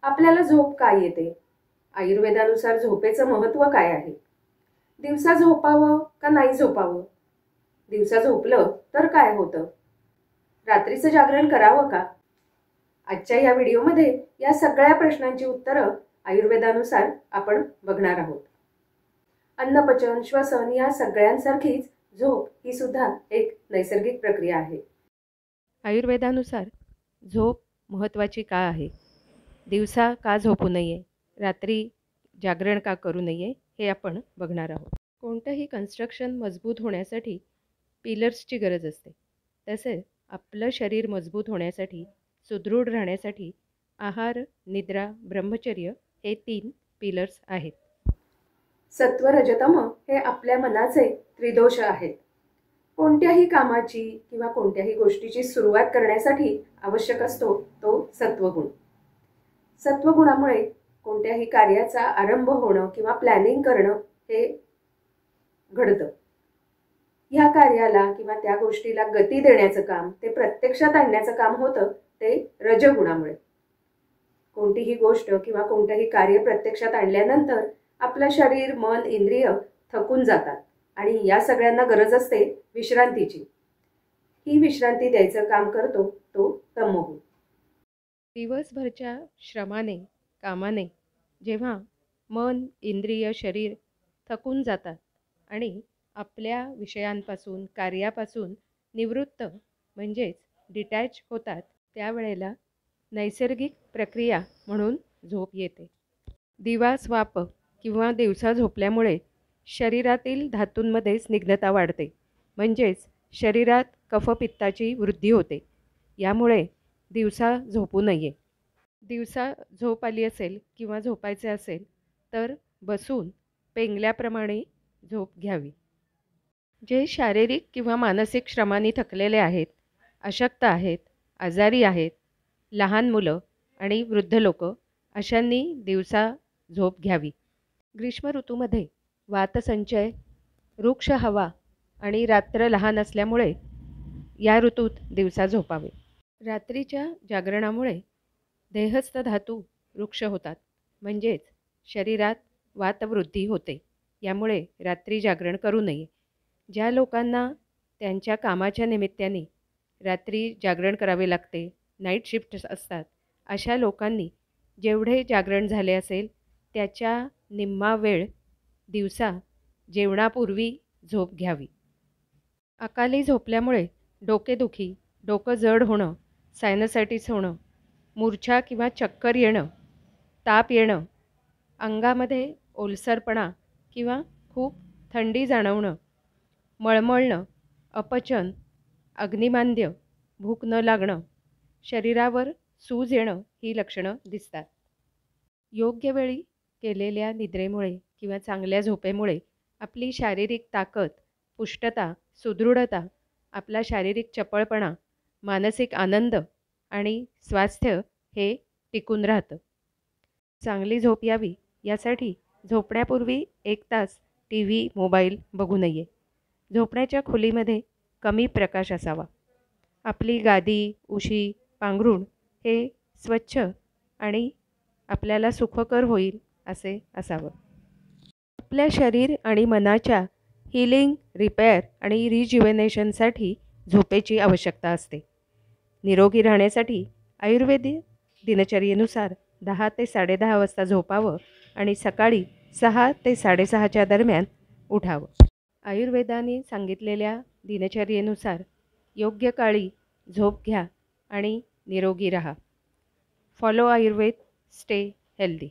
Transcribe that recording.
आपल्याला झोप का येते? आयुर्वेदानुसार झोपेचं महत्त्व काय आहे? दिवसा झोपावं का नाही झोपावं? दिवसा झोपलं तर काय होतं? रात्रीचं जागरण करावं का? आजच्या या व्हिडिओमध्ये या सगळ्या प्रश्नांची उत्तरं आयुर्वेदानुसार आपण बघणार आहोत. अन्नपचन, श्वसन या सगळ्यांसारखीच झोप ही सुद्धा एक नैसर्गिक प्रक्रिया आहे. आयुर्वेदानुसार झोप महत्त्वाची का आहे? दिवसा का झोपू नये? रात्री जागरण का करू नये? हे आपण बघणार आहोत. कोणतंही कन्स्ट्रक्शन मजबूत होण्यासाठी पिलर्सची गरज असते. तसेच आपलं शरीर मजबूत होण्यासाठी, सुदृढ राहण्यासाठी आहार, निद्रा, ब्रह्मचर्य हे 3 पिलर्स आहेत. सत्व, रजतम हे आपल्या मनाचे त्रिदोष आहेत. कोणत्याही कामाची किंवा कोणत्याही गोष्टीची सुरुवात करण्यासाठी आवश्यक असतो तो सत्वगुण. सत्वगुणामुळे कोणत्याही कार्याचा आरंभ होणं किंवा प्लॅनिंग करणं हे घडतं. ह्या कार्याला किंवा त्या गोष्टीला गती देण्याचं काम, ते प्रत्यक्षात आणण्याचं काम होतं ते रजगुणामुळे. कोणतीही गोष्ट किंवा कोणतेही कार्य प्रत्यक्षात आणल्यानंतर आपलं शरीर, मन, इंद्रिय थकून जातात आणि या सगळ्यांना गरज असते विश्रांतीची. ही विश्रांती द्यायचं काम करतो तो तमोगुण. दिवसभरच्या श्रमाने, कामाने जेव्हा मन, इंद्रिय, शरीर थकून जातात आणि आपल्या विषयांपासून, कार्यापासून निवृत्त म्हणजेच डिटॅच होतात, त्यावेळेला नैसर्गिक प्रक्रिया म्हणून झोप येते. दिवा स्वाप किंवा दिवसा झोपल्यामुळे शरीरातील धातूंमध्ये स्निग्धता वाढते, म्हणजेच शरीरात कफपित्ताची वृद्धी होते. यामुळे दिवसा झोपू नये. दिवसा झोप आली असेल किंवा झोपायचे असेल तर बसून पेंगल्याप्रमाणे झोप घ्यावी. जे शारीरिक किंवा मानसिक श्रमांनी थकलेले आहेत, अशक्त आहेत, आजारी आहेत, लहान मुलं आणि वृद्ध लोक अशांनी दिवसा झोप घ्यावी. ग्रीष्म ऋतूमध्ये वातसंचय, रुक्ष हवा आणि रात्र लहान असल्यामुळे या ऋतूत दिवसा झोपावे. रात्रीच्या जागरणामुळे देहस्थ धातू रुक्ष होतात, म्हणजेच शरीरात वातवृद्धी होते. यामुळे रात्री जागरण करू नये. ज्या लोकांना त्यांच्या कामाच्या निमित्ताने रात्री जागरण करावे लागते, नाईट शिफ्ट असतात, अशा लोकांनी जेवढे जागरण झाले असेल त्याच्या निम्मा वेळ दिवसा जेवणापूर्वी झोप घ्यावी. अकाली झोपल्यामुळे डोकेदुखी, डोकं जड होणं, सायनसायटिस होणं, मूर्छा किंवा चक्कर येणं, ताप येणं, अंगामध्ये ओलसरपणा किंवा खूप थंडी जाणवणं, मळमळणं, अपचन, अग्निमांद्य, भूक न लागणं, शरीरावर सूज येणं ही लक्षणं दिसतात. योग्य वेळी केलेल्या निद्रेमुळे किंवा चांगल्या झोपेमुळे आपली शारीरिक ताकद, पुष्टता, सुदृढता, आपला शारीरिक चपळपणा, मानसिक आनंद आणि स्वास्थ्य हे टिकून राहतं. चांगली झोप यावी यासाठी झोपण्यापूर्वी 1 तास TV, मोबाईल बघू नये. झोपण्याच्या खोलीमध्ये कमी प्रकाश असावा. आपली गादी, उशी, पांघरूण हे स्वच्छ आणि आपल्याला सुखकर होईल असे असावं. आपल्या शरीर आणि मनाच्या हीलिंग, रिपेअर आणि रिज्युव्हनेशनसाठी झोपेची आवश्यकता असते. निरोगी राहण्यासाठी आयुर्वेदिक दिनचर्येनुसार 10 ते 10:30 वाजता झोपावं आणि सकाळी 6 ते 6:30च्या दरम्यान उठावं. आयुर्वेदाने सांगितलेल्या दिनचर्येनुसार योग्य काळी झोप घ्या आणि निरोगी राहा. Follow Ayurveda, stay healthy.